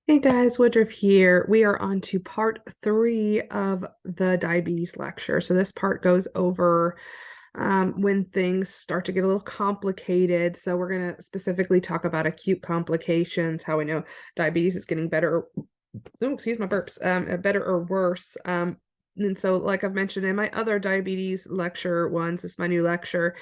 Hey guys, Woodruff here. We are on to part three of the diabetes lecture. So this part goes over when things start to get a little complicated. So we're going to specifically talk about acute complications, how we know diabetes is getting better. Oh, excuse my burps. Better or worse. And so, like I've mentioned in my other diabetes lecture ones, this is my new lecture.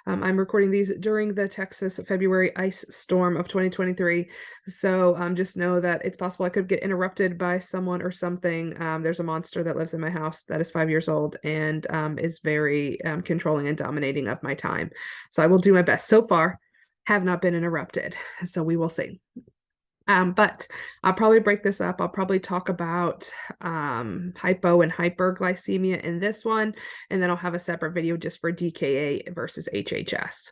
I'm recording these during the Texas February ice storm of 2023. So just know that it's possible I could get interrupted by someone or something. There's a monster that lives in my house that is 5 years old and is very controlling and dominating of my time. So I will do my best. So far, have not been interrupted. So we will see. But I'll probably break this up. I'll probably talk about hypo and hyperglycemia in this one, and then I'll have a separate video just for DKA versus HHS.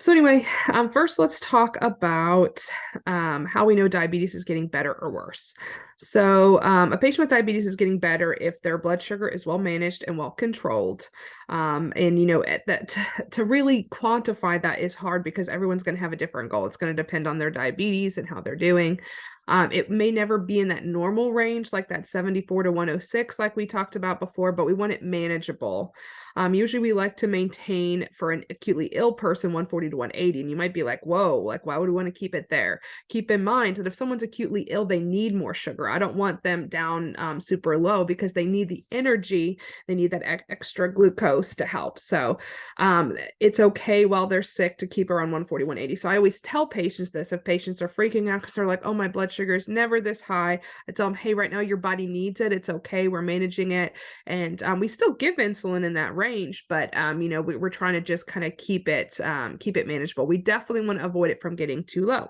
So anyway, first let's talk about how we know diabetes is getting better or worse. So a patient with diabetes is getting better if their blood sugar is well managed and well controlled. And that to really quantify that is hard because everyone's going to have a different goal. It's going to depend on their diabetes and how they're doing. It may never be in that normal range, like that 74 to 106, like we talked about before, but we want it manageable. Usually we like to maintain for an acutely ill person 140 to 180. And you might be like, whoa, like why would we want to keep it there? Keep in mind that if someone's acutely ill, they need more sugar. I don't want them down super low because they need the energy. They need that extra glucose to help. So it's okay while they're sick to keep around 140, 180. So I always tell patients this if patients are freaking out because they're like, oh, my blood sugar is never this high. I tell them, hey, right now your body needs it. It's okay. We're managing it. And we still give insulin in that range, but we're trying to just kind of keep it manageable. We definitely want to avoid it from getting too low.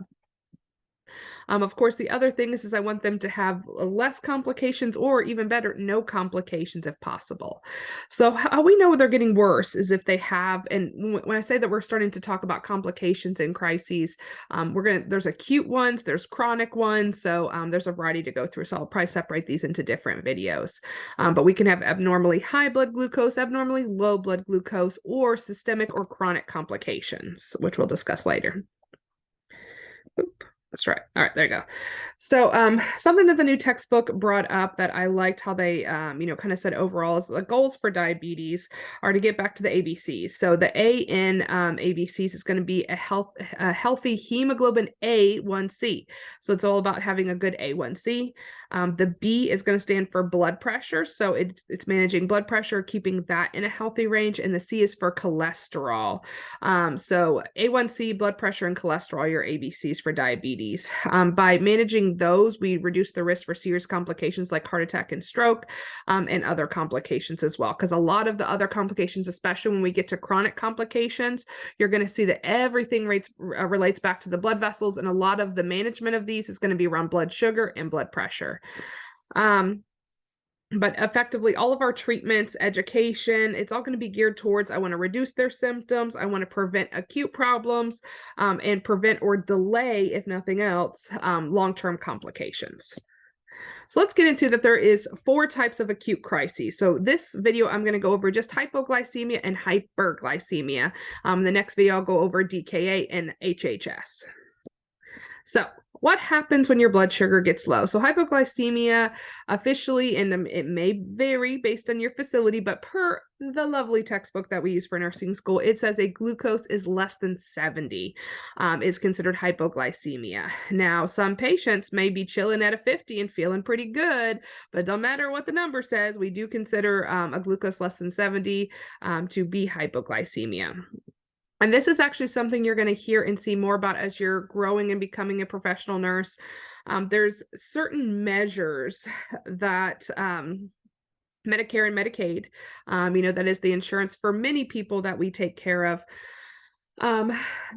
Of course, the other thing is I want them to have less complications or even better, no complications if possible. So how we know they're getting worse is if they have, and when I say that we're starting to talk about complications and crises, there's acute ones, there's chronic ones. So there's a variety to go through. So I'll probably separate these into different videos. But we can have abnormally high blood glucose, abnormally low blood glucose, or systemic or chronic complications, which we'll discuss later. Oop. That's right. All right, there you go. So, something that the new textbook brought up that I liked how they, kind of said overall is the goals for diabetes are to get back to the ABCs. So the A in ABCs is going to be a healthy hemoglobin A1C. So it's all about having a good A1C. The B is going to stand for blood pressure. So it's managing blood pressure, keeping that in a healthy range. And the C is for cholesterol. So A1C, blood pressure, and cholesterol, your ABCs for diabetes. By managing those, we reduce the risk for serious complications like heart attack and stroke, and other complications as well. Because a lot of the other complications, especially when we get to chronic complications, you're going to see that everything relates back to the blood vessels, and a lot of the management of these is going to be around blood sugar and blood pressure. But effectively, all of our treatments, education, it's all going to be geared towards I want to reduce their symptoms. I want to prevent acute problems, and prevent or delay, if nothing else, long-term complications. So let's get into that. There is 4 types of acute crises. So this video, I'm going to go over just hypoglycemia and hyperglycemia. The next video, I'll go over DKA and HHS. So what happens when your blood sugar gets low? So hypoglycemia officially, and it may vary based on your facility, but per the lovely textbook that we use for nursing school, it says a glucose is less than 70 is considered hypoglycemia. Now, some patients may be chilling at a 50 and feeling pretty good, but it don't matter what the number says, we do consider a glucose less than 70 to be hypoglycemia. And this is actually something you're going to hear and see more about as you're growing and becoming a professional nurse. There's certain measures that Medicare and Medicaid, that is the insurance for many people that we take care of.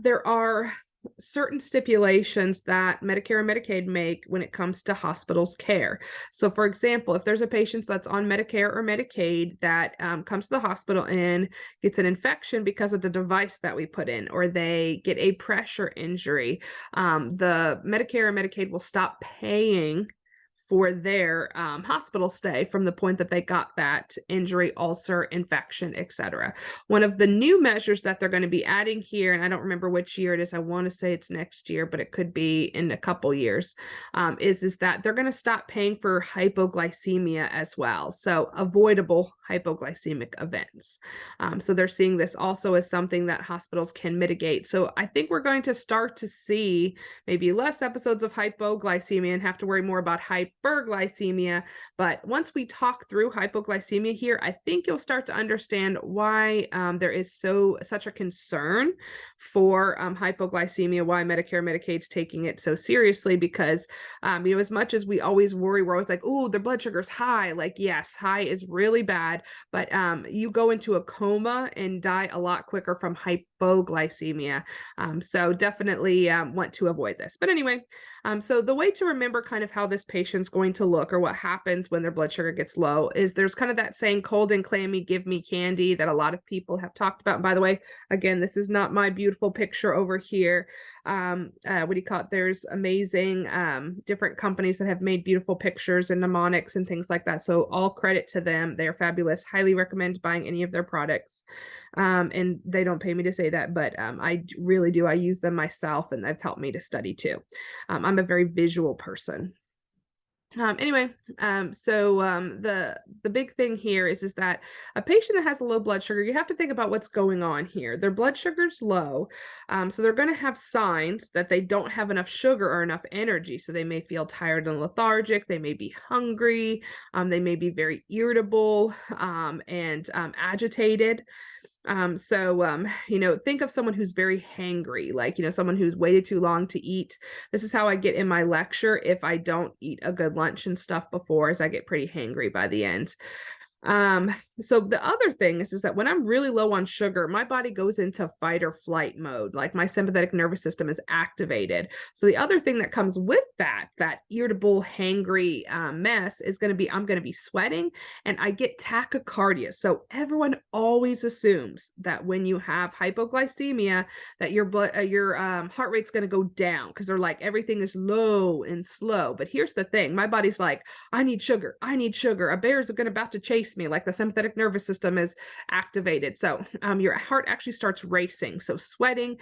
There are certain stipulations that Medicare and Medicaid make when it comes to hospitals care. So for example, if there's a patient that's on Medicare or Medicaid that comes to the hospital and gets an infection because of the device that we put in, or they get a pressure injury, the Medicare and Medicaid will stop paying for their hospital stay from the point that they got that injury, ulcer, infection, etc. One of the new measures that they're going to be adding here, and I don't remember which year it is, I want to say it's next year, but it could be in a couple years, is that they're going to stop paying for hypoglycemia as well. So avoidable hypoglycemic events. So they're seeing this also as something that hospitals can mitigate. So I think we're going to start to see maybe less episodes of hypoglycemia and have to worry more about hyperglycemia. But once we talk through hypoglycemia here, I think you'll start to understand why there is such a concern for hypoglycemia, why Medicare, Medicaid's taking it so seriously, because as much as we always worry, we're always like, oh, their blood sugar's high. Like, yes, high is really bad, but you go into a coma and die a lot quicker from hypoglycemia. So definitely want to avoid this. But anyway, so the way to remember kind of how this patient's going to look or what happens when their blood sugar gets low is there's kind of that saying, cold and clammy, give me candy, that a lot of people have talked about. And by the way, again, this is not my beautiful picture over here. What do you call it? There's amazing different companies that have made beautiful pictures and mnemonics and things like that. So all credit to them. They're fabulous. Highly recommend buying any of their products. And they don't pay me to say that, but I really do. I use them myself and they've helped me to study too. I'm a very visual person. Anyway, the big thing here is that a patient that has a low blood sugar, you have to think about what's going on here. Their blood sugar's low, so they're going to have signs that they don't have enough sugar or enough energy. So they may feel tired and lethargic. They may be hungry. They may be very irritable and agitated. Think of someone who's very hangry, like, someone who's waited too long to eat. This is how I get in my lecture. If I don't eat a good lunch and stuff before, as I get pretty hangry by the end. So the other thing is that when I'm really low on sugar, my body goes into fight or flight mode, like my sympathetic nervous system is activated. So the other thing that comes with that irritable, hangry mess is going to be, I'm going to be sweating and I get tachycardia. So everyone always assumes that when you have hypoglycemia, that your heart rate's going to go down because they're like, everything is low and slow. But here's the thing, my body's like, I need sugar. A bear's about to chase me, like the sympathetic nervous system is activated. So your heart actually starts racing. So sweating.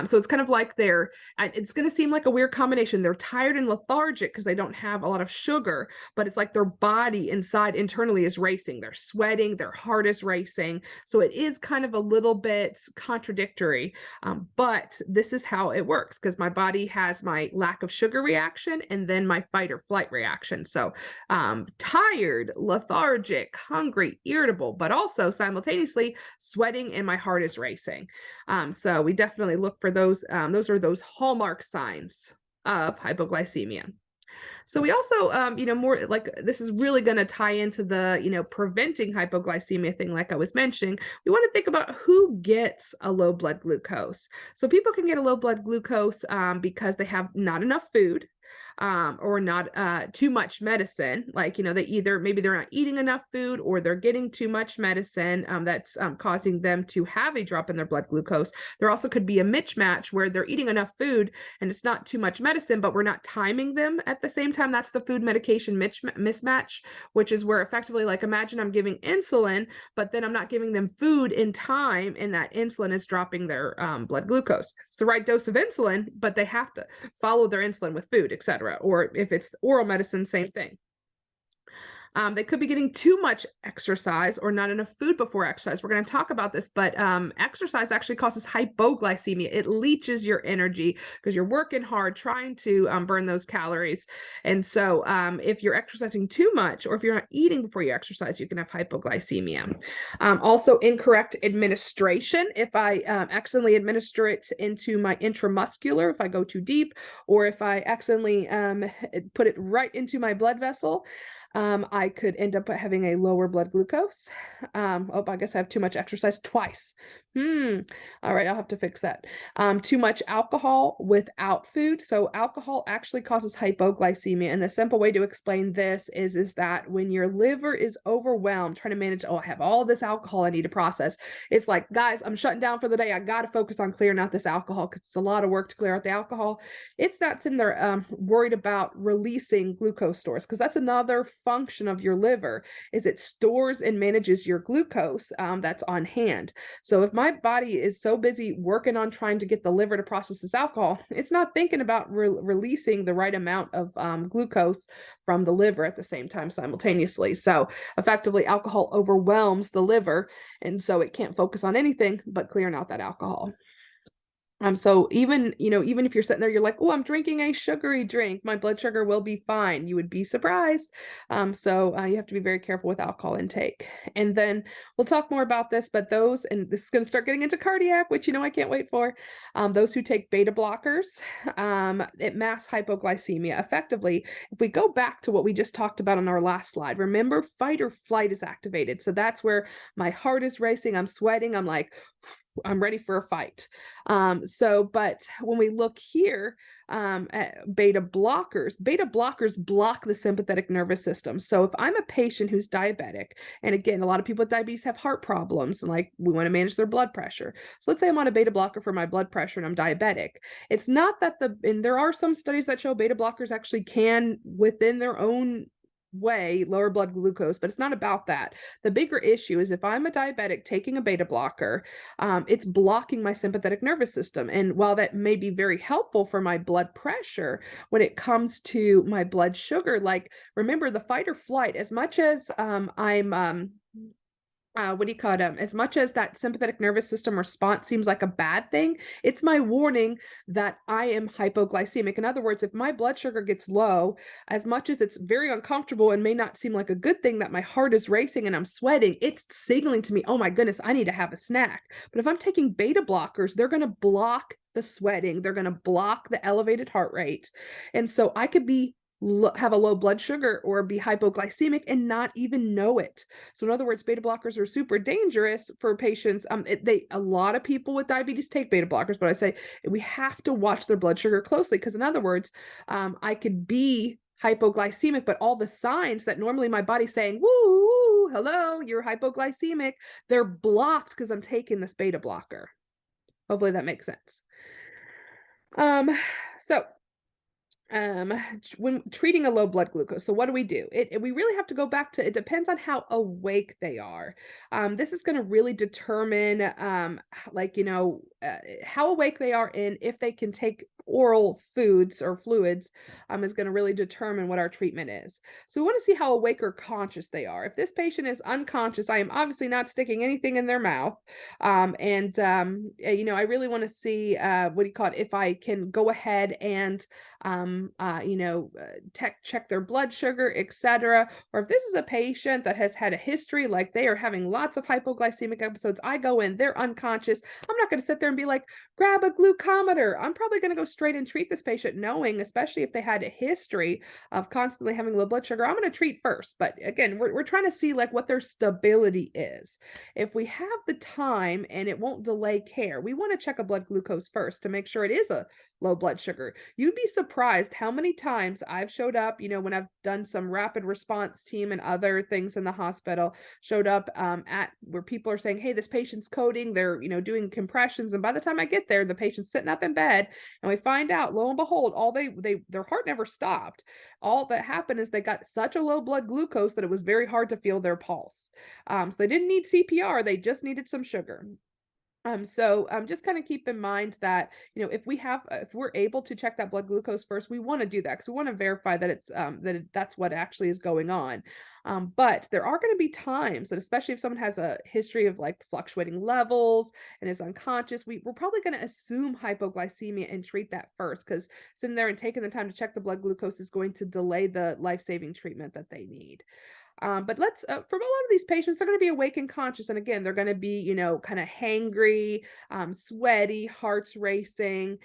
So it's kind of like it's going to seem like a weird combination. They're tired and lethargic because they don't have a lot of sugar, but it's like their body internally is racing. They're sweating, their heart is racing. So it is kind of a little bit contradictory, but this is how it works because my body has my lack of sugar reaction and then my fight or flight reaction. So tired, lethargic, hungry, irritable, but also simultaneously sweating and my heart is racing. So we definitely look for those. Those are those hallmark signs of hypoglycemia. So we also, more like this is really going to tie into the, preventing hypoglycemia thing, like I was mentioning. We want to think about who gets a low blood glucose. So people can get a low blood glucose because they have not enough food. Or not too much medicine, like, maybe they're not eating enough food or they're getting too much medicine that's causing them to have a drop in their blood glucose. There also could be a mismatch where they're eating enough food and it's not too much medicine, but we're not timing them at the same time. That's the food medication mismatch, which is where effectively, like, imagine I'm giving insulin, but then I'm not giving them food in time and that insulin is dropping their blood glucose. It's the right dose of insulin, but they have to follow their insulin with food, etc. Or if it's oral medicine, same thing. They could be getting too much exercise or not enough food before exercise. We're going to talk about this, but exercise actually causes hypoglycemia. It leaches your energy because you're working hard trying to burn those calories. And so if you're exercising too much or if you're not eating before you exercise, you can have hypoglycemia. Also, incorrect administration. If I accidentally administer it into my intramuscular, if I go too deep, or if I accidentally put it right into my blood vessel, I could end up having a lower blood glucose. Oh, I guess I have too much exercise twice. All right, I'll have to fix that. Too much alcohol without food. So alcohol actually causes hypoglycemia. And the simple way to explain this is that when your liver is overwhelmed, trying to manage, oh, I have all this alcohol I need to process. It's like, guys, I'm shutting down for the day. I got to focus on clearing out this alcohol because it's a lot of work to clear out the alcohol. It's not sitting there worried about releasing glucose stores, because that's another function of your liver, is it stores and manages your glucose that's on hand. So if my body is so busy working on trying to get the liver to process this alcohol, it's not thinking about releasing the right amount of glucose from the liver at the same time simultaneously. So effectively, alcohol overwhelms the liver, and so it can't focus on anything but clearing out that alcohol. So even if you're sitting there, you're like, oh, I'm drinking a sugary drink, my blood sugar will be fine. You would be surprised. So you have to be very careful with alcohol intake. And then we'll talk more about this, but and this is going to start getting into cardiac, which, I can't wait for. Those who take beta blockers, it masks hypoglycemia effectively. If we go back to what we just talked about on our last slide, remember, fight or flight is activated. So that's where my heart is racing, I'm sweating, I'm like, I'm ready for a fight. But when we look here at beta blockers block the sympathetic nervous system. So if I'm a patient who's diabetic, and again, a lot of people with diabetes have heart problems, and like we want to manage their blood pressure. So let's say I'm on a beta blocker for my blood pressure and I'm diabetic. It's not that and there are some studies that show beta blockers actually can, within their own way, lower blood glucose, but it's not about that. The bigger issue is if I'm a diabetic taking a beta blocker, it's blocking my sympathetic nervous system. And while that may be very helpful for my blood pressure, when it comes to my blood sugar, like, remember, the fight or flight, as much as as much as that sympathetic nervous system response seems like a bad thing, it's my warning that I am hypoglycemic. In other words, if my blood sugar gets low, as much as it's very uncomfortable and may not seem like a good thing that my heart is racing and I'm sweating, it's signaling to me, oh my goodness, I need to have a snack. But if I'm taking beta blockers, they're going to block the sweating, they're going to block the elevated heart rate. And so I could have a low blood sugar or be hypoglycemic and not even know it. So in other words, beta blockers are super dangerous for patients. A lot of people with diabetes take beta blockers, but I say we have to watch their blood sugar closely, because in other words, I could be hypoglycemic, but all the signs that normally my body's saying, woo, hello, you're hypoglycemic, they're blocked because I'm taking this beta blocker. Hopefully that makes sense. So when treating a low blood glucose, so what do? We really have to go back to, it depends on how awake they are. This is going to really determine how awake they are, and if they can take oral foods or fluids is going to really determine what our treatment is. So we want to see how awake or conscious they are. If this patient is unconscious, I am obviously not sticking anything in their mouth. I really want to see if I can go ahead and check their blood sugar, etc. Or if this is a patient that has had a history, like they are having lots of hypoglycemic episodes, I go in, they're unconscious. I'm not going to sit there and be like, grab a glucometer. I'm probably going to go straight and treat this patient, knowing, especially if they had a history of constantly having low blood sugar, I'm going to treat first. But again, we're trying to see like what their stability is. If we have the time and it won't delay care, we want to check a blood glucose first to make sure it is a low blood sugar. You'd be surprised how many times I've showed up, when I've done some rapid response team and other things in the hospital, showed up at where people are saying, hey, this patient's coding, they're, doing compressions. And by the time I get there, the patient's sitting up in bed, and we find out, lo and behold, their heart never stopped. All that happened is they got such a low blood glucose that it was very hard to feel their pulse. So they didn't need CPR, they just needed some sugar. So just kind of keep in mind that, if we're able to check that blood glucose first, we want to do that because we want to verify that it's that's what actually is going on. But there are going to be times that, especially if someone has a history of like fluctuating levels and is unconscious, we're probably going to assume hypoglycemia and treat that first, because sitting there and taking the time to check the blood glucose is going to delay the life-saving treatment that they need. But let's for a lot of these patients, they're going to be awake and conscious, and again, they're going to be, kind of hangry, sweaty, hearts racing.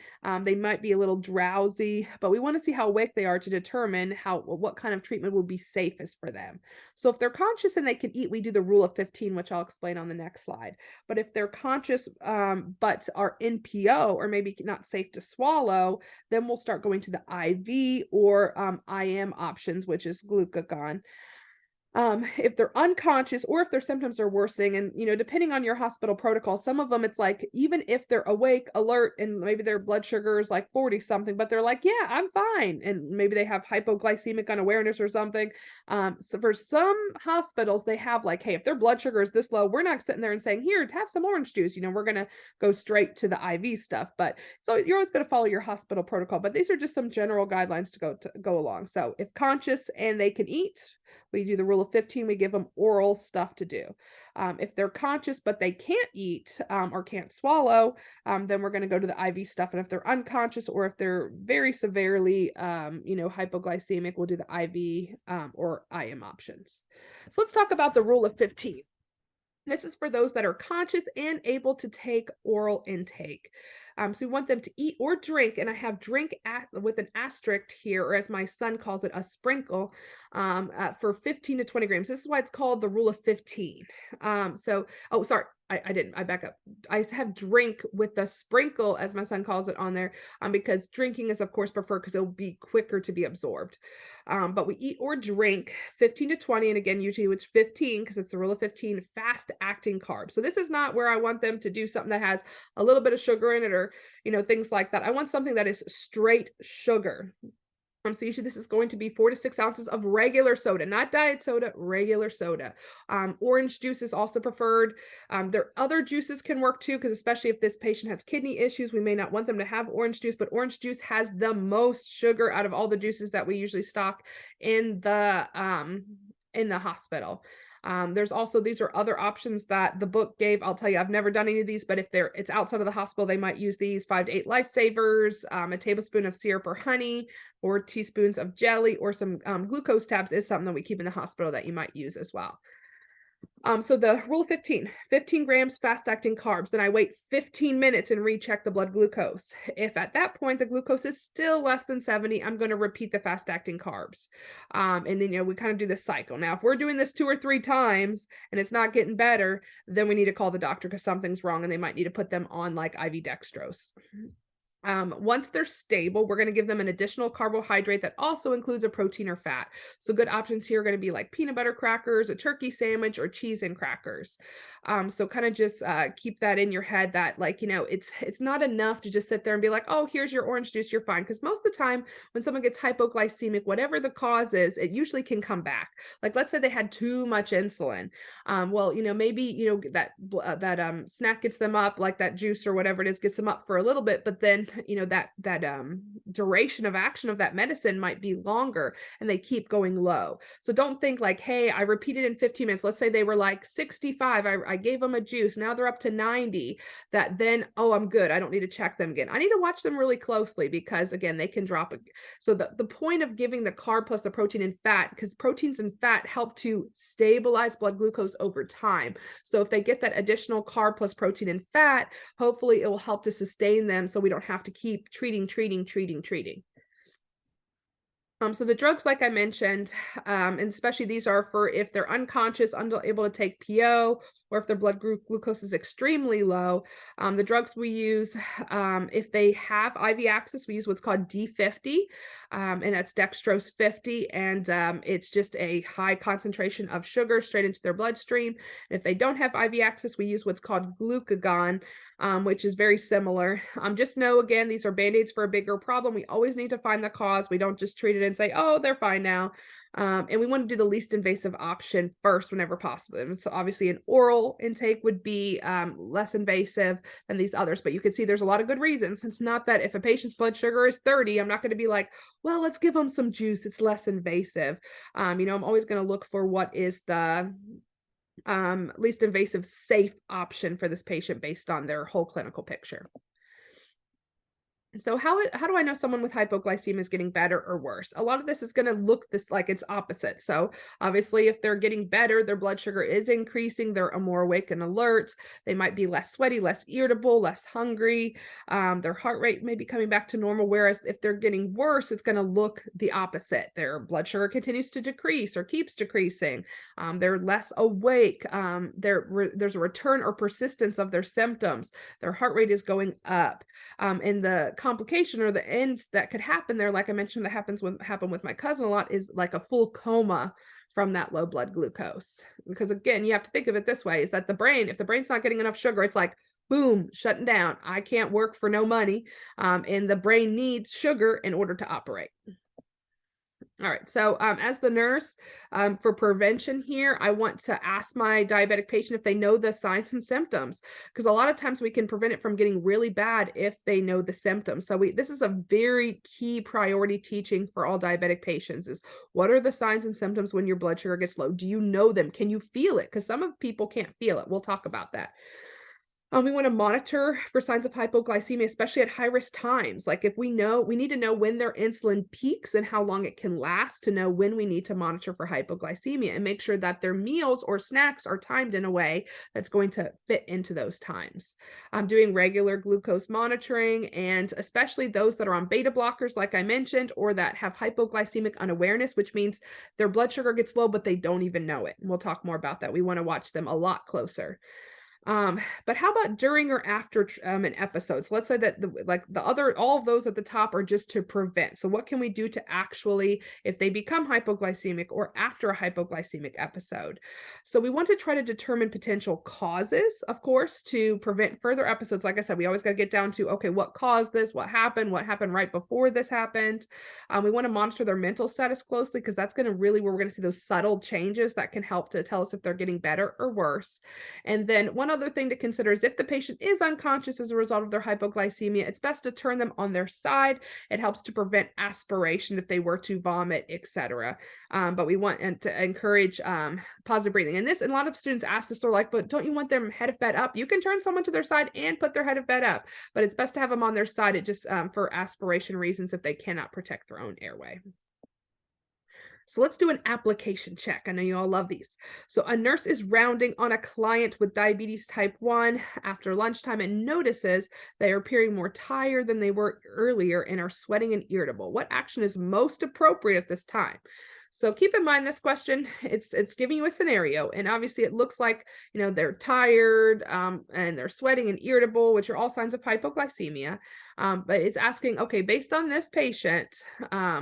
They might be a little drowsy, but we want to see how awake they are to determine what kind of treatment will be safest for them. So if they're conscious and they can eat, we do the rule of 15, which I'll explain on the next slide. But if they're conscious but are NPO or maybe not safe to swallow, then we'll start going to the IV or IM options, which is glucagon. If they're unconscious or if their symptoms are worsening, and depending on your hospital protocol, some of them it's like even if they're awake, alert, and maybe their blood sugar is like 40 something, but they're like, yeah, I'm fine, and maybe they have hypoglycemic unawareness or something. So for some hospitals, they have like, hey, if their blood sugar is this low, we're not sitting there and saying, here, have some orange juice. We're gonna go straight to the IV stuff. But so you're always going to follow your hospital protocol. But these are just some general guidelines to go along. So if conscious and they can eat, we do the rule of 15. We give them oral stuff to do. If they're conscious but they can't eat or can't swallow, then we're going to go to the IV stuff. And if they're unconscious or if they're very severely, hypoglycemic, we'll do the IV or IM options. So let's talk about the rule of 15. This is for those that are conscious and able to take oral intake. So we want them to eat or drink, and I have drink with an asterisk here, or as my son calls it, a sprinkle, for 15 to 20 grams. This is why it's called the rule of 15. Oh, sorry, I didn't. I back up. I have drink with the sprinkle, as my son calls it, on there, because drinking is, of course, preferred because it'll be quicker to be absorbed. But we eat or drink 15 to 20, and again, usually it's 15 because it's the rule of 15, fast-acting carbs. So this is not where I want them to do something that has a little bit of sugar in it or, things like that. I want something that is straight sugar. So usually this is going to be 4 to 6 ounces of regular soda, not diet soda, regular soda. Orange juice is also preferred. Their other juices can work too, because especially if this patient has kidney issues, we may not want them to have orange juice, but orange juice has the most sugar out of all the juices that we usually stock in the hospital. There's also, these are other options that the book gave. I'll tell you, I've never done any of these, but if it's outside of the hospital, they might use these 5 to 8 lifesavers, a tablespoon of syrup or honey, or teaspoons of jelly, or some glucose tabs is something that we keep in the hospital that you might use as well. So the rule of 15 grams fast-acting carbs. Then I wait 15 minutes and recheck the blood glucose. If at that point the glucose is still less than 70, I'm going to repeat the fast-acting carbs. And then, we kind of do this cycle. Now, if we're doing this 2 or 3 times and it's not getting better, then we need to call the doctor because something's wrong and they might need to put them on like IV dextrose. Once they're stable, we're going to give them an additional carbohydrate that also includes a protein or fat. So good options here are going to be like peanut butter crackers, a turkey sandwich, or cheese and crackers. So kind of just keep that in your head that it's not enough to just sit there and be like, oh, here's your orange juice, you're fine. Because most of the time when someone gets hypoglycemic, whatever the cause is, it usually can come back. Like let's say they had too much insulin. Well, maybe, that snack gets them up, like that juice or whatever it is, gets them up for a little bit, but then that duration of action of that medicine might be longer and they keep going low. So don't think like, hey, I repeated in 15 minutes. Let's say they were like 65. I gave them a juice. Now they're up to 90. That then, oh, I'm good. I don't need to check them again. I need to watch them really closely because again, they can drop. So the point of giving the carb plus the protein and fat, because proteins and fat help to stabilize blood glucose over time. So if they get that additional carb plus protein and fat, hopefully it will help to sustain them so we don't have to keep treating. So the drugs, like I mentioned, and especially these are for if they're unconscious, unable to take PO, or if their blood glucose is extremely low. The drugs we use, if they have IV access, we use what's called D50, and that's dextrose 50, and it's just a high concentration of sugar straight into their bloodstream. If they don't have IV access, we use what's called glucagon, which is very similar. Just know, again, these are Band-Aids for a bigger problem. We always need to find the cause. We don't just treat it and say, oh, they're fine now. And we want to do the least invasive option first whenever possible. And so obviously an oral intake would be less invasive than these others, but you can see there's a lot of good reasons. It's not that if a patient's blood sugar is 30, I'm not going to be like, well, let's give them some juice. It's less invasive. I'm always going to look for what is the least invasive, safe option for this patient based on their whole clinical picture. So how do I know someone with hypoglycemia is getting better or worse? A lot of this is going to look this like it's opposite. So obviously, if they're getting better, their blood sugar is increasing. They're more awake and alert. They might be less sweaty, less irritable, less hungry. Their heart rate may be coming back to normal. Whereas if they're getting worse, it's going to look the opposite. Their blood sugar continues to decrease or keeps decreasing. They're less awake. There's a return or persistence of their symptoms. Their heart rate is going up. And the complication or the end that could happen there, like I mentioned, that happened with my cousin a lot, is like a full coma from that low blood glucose. Because again, you have to think of it this way: is that the brain, if the brain's not getting enough sugar, it's like boom, shutting down. I can't work for no money, and the brain needs sugar in order to operate. All right, so as the nurse, for prevention here, I want to ask my diabetic patient if they know the signs and symptoms, because a lot of times we can prevent it from getting really bad if they know the symptoms. So this is a very key priority teaching for all diabetic patients: is what are the signs and symptoms when your blood sugar gets low? Do you know them? Can you feel it? Because some of people can't feel it. We'll talk about that. We want to monitor for signs of hypoglycemia, especially at high risk times. Like if we need to know when their insulin peaks and how long it can last to know when we need to monitor for hypoglycemia, and make sure that their meals or snacks are timed in a way that's going to fit into those times. Doing regular glucose monitoring, and especially those that are on beta blockers, like I mentioned, or that have hypoglycemic unawareness, which means their blood sugar gets low, but they don't even know it. And we'll talk more about that. We want to watch them a lot closer. But how about during or after an episode? So let's say that all of those at the top are just to prevent. So what can we do to actually, if they become hypoglycemic or after a hypoglycemic episode? So we want to try to determine potential causes, of course, to prevent further episodes. Like I said, we always got to get down to, okay, what caused this? What happened right before this happened? We want to monitor their mental status closely, because that's going to really where we're going to see those subtle changes that can help to tell us if they're getting better or worse. And then one other thing to consider is if the patient is unconscious as a result of their hypoglycemia, it's best to turn them on their side. It helps to prevent aspiration if they were to vomit, etc. But we want to encourage positive breathing. And a lot of students ask this, they're like, but don't you want them head of bed up? You can turn someone to their side and put their head of bed up, but it's best to have them on their side. It just for aspiration reasons if they cannot protect their own airway. So let's do an application check. I know you all love these. So a nurse is rounding on a client with diabetes type 1 after lunchtime and notices they are appearing more tired than they were earlier and are sweating and irritable. What action is most appropriate at this time? So keep in mind this question, it's giving you a scenario, and obviously it looks like, they're tired and they're sweating and irritable, which are all signs of hypoglycemia. But it's asking, okay, based on this patient,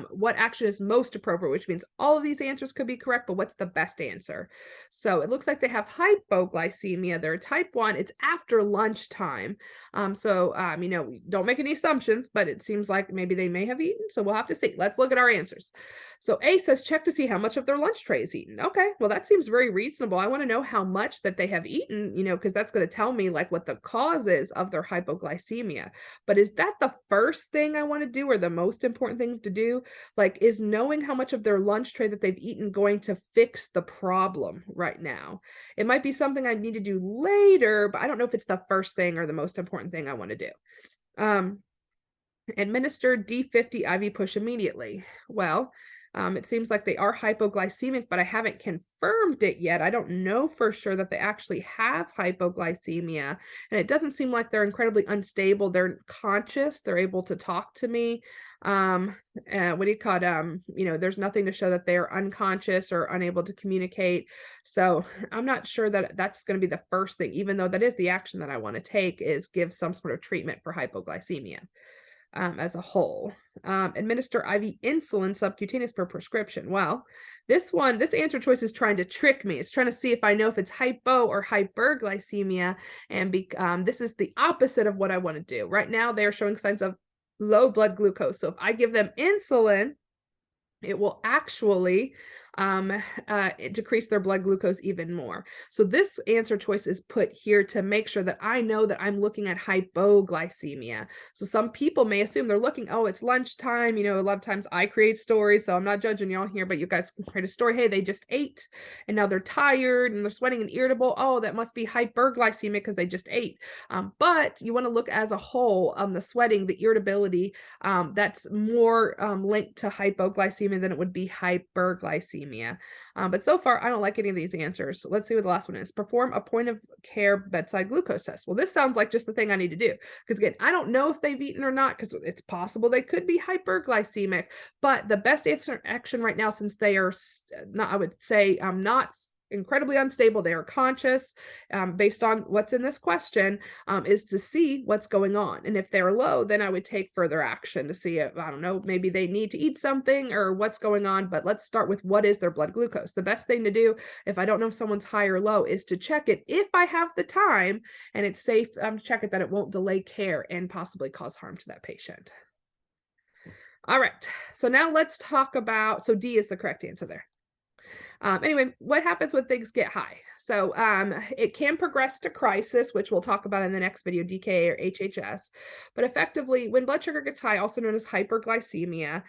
what action is most appropriate, which means all of these answers could be correct, but what's the best answer? So it looks like they have hypoglycemia. They're type 1. It's after lunchtime. Don't make any assumptions, but it seems like maybe they may have eaten. So we'll have to see. Let's look at our answers. So A says check to see how much of their lunch tray is eaten. Okay, well, that seems very reasonable. I want to know how much that they have eaten, because that's going to tell me like what the cause is of their hypoglycemia. But is that the first thing I want to do, or the most important thing to do? Like, is knowing how much of their lunch tray that they've eaten going to fix the problem right now? It might be something I need to do later, but I don't know if it's the first thing or the most important thing I want to do. Administer D50 IV push immediately. Well, it seems like they are hypoglycemic, but I haven't confirmed it yet. I don't know for sure that they actually have hypoglycemia, and it doesn't seem like they're incredibly unstable. They're conscious. They're able to talk to me. There's nothing to show that they're unconscious or unable to communicate. So I'm not sure that that's going to be the first thing, even though that is the action that I want to take, is give some sort of treatment for hypoglycemia. As a whole. Administer IV insulin subcutaneous per prescription. Well, this answer choice is trying to trick me. It's trying to see if I know if it's hypo or hyperglycemia, and this is the opposite of what I want to do. Right now, they are showing signs of low blood glucose. So if I give them insulin, it will actually decrease their blood glucose even more. So this answer choice is put here to make sure that I know that I'm looking at hypoglycemia. So some people may assume they're looking, oh, it's lunchtime. A lot of times I create stories, so I'm not judging y'all here, but you guys can create a story. Hey, they just ate and now they're tired and they're sweating and irritable. Oh, that must be hyperglycemia because they just ate. But you want to look as a whole, the sweating, the irritability, that's more linked to hypoglycemia than it would be hyperglycemia. But so far, I don't like any of these answers. So let's see what the last one is. Perform a point of care bedside glucose test. Well, this sounds like just the thing I need to do. Because again, I don't know if they've eaten or not, because it's possible they could be hyperglycemic. But the best action right now, since they are not, I would say, not incredibly unstable, they are conscious, based on what's in this question, is to see what's going on. And if they're low, then I would take further action to see if, I don't know, maybe they need to eat something or what's going on. But let's start with what is their blood glucose. The best thing to do, if I don't know if someone's high or low, is to check it if I have the time and it's safe, to check it, that it won't delay care and possibly cause harm to that patient. All right, so now let's talk about, so D is the correct answer there. Anyway, what happens when things get high? So it can progress to crisis, which we'll talk about in the next video, DKA or HHS. But effectively, when blood sugar gets high, also known as hyperglycemia,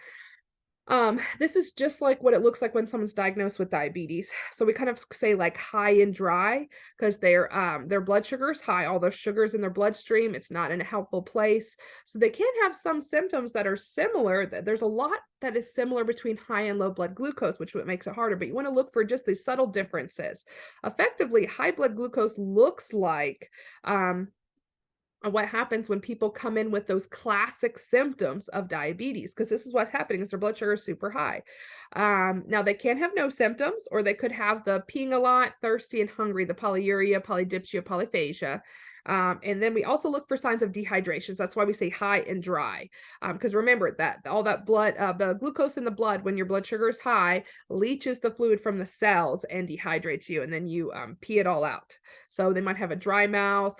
this is just like what it looks like when someone's diagnosed with diabetes. So we kind of say like high and dry because their blood sugar is high, all those sugars in their bloodstream, it's not in a helpful place. So they can have some symptoms that are similar. There's a lot that is similar between high and low blood glucose, which makes it harder, but you want to look for just these subtle differences. Effectively, high blood glucose looks like what happens when people come in with those classic symptoms of diabetes, because this is what's happening is their blood sugar is super high. Now they can have no symptoms, or they could have the peeing a lot, thirsty and hungry, the polyuria, polydipsia, polyphagia. And then we also look for signs of dehydrations. That's why we say high and dry. Because remember that all that blood, the glucose in the blood, when your blood sugar is high, leaches the fluid from the cells and dehydrates you, and then you pee it all out. So they might have a dry mouth.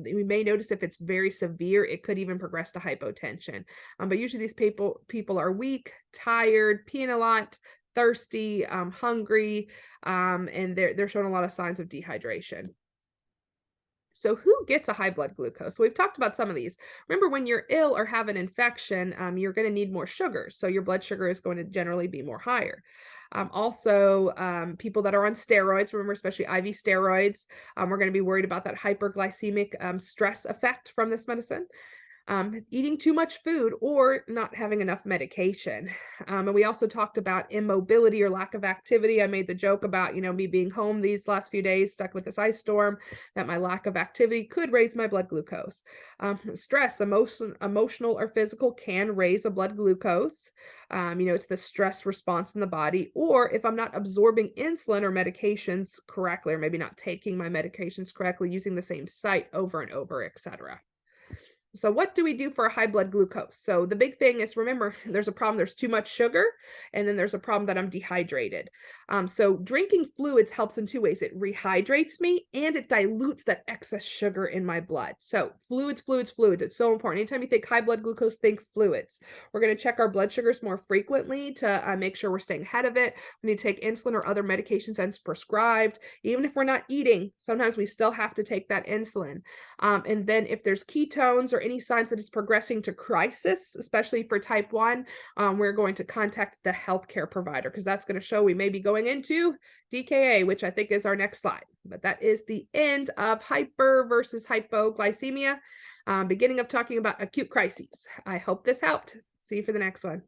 We may notice if it's very severe, it could even progress to hypotension. But usually these people are weak, tired, peeing a lot, thirsty, hungry, and they're showing a lot of signs of dehydration. So who gets a high blood glucose? So we've talked about some of these. Remember, when you're ill or have an infection, you're going to need more sugars. So your blood sugar is going to generally be more higher. Also, people that are on steroids, remember, especially IV steroids, we're going to be worried about that hyperglycemic stress effect from this medicine. Eating too much food or not having enough medication. And we also talked about immobility or lack of activity. I made the joke about, me being home these last few days, stuck with this ice storm, that my lack of activity could raise my blood glucose. Stress, emotional or physical, can raise a blood glucose. It's the stress response in the body. Or if I'm not absorbing insulin or medications correctly, or maybe not taking my medications correctly, using the same site over and over, etc. So what do we do for a high blood glucose? So the big thing is, remember, there's a problem, there's too much sugar, and then there's a problem that I'm dehydrated. So drinking fluids helps in two ways. It rehydrates me and it dilutes that excess sugar in my blood. So fluids, fluids, fluids. It's so important. Anytime you think high blood glucose, think fluids. We're going to check our blood sugars more frequently to make sure we're staying ahead of it. We need to take insulin or other medications as prescribed. Even if we're not eating, sometimes we still have to take that insulin. And then if there's ketones or any signs that it's progressing to crisis, especially for type 1, we're going to contact the healthcare provider, because that's going to show we may be going into DKA, which I think is our next slide. But that is the end of hyper versus hypoglycemia, beginning of talking about acute crises. I hope this helped. See you for the next one.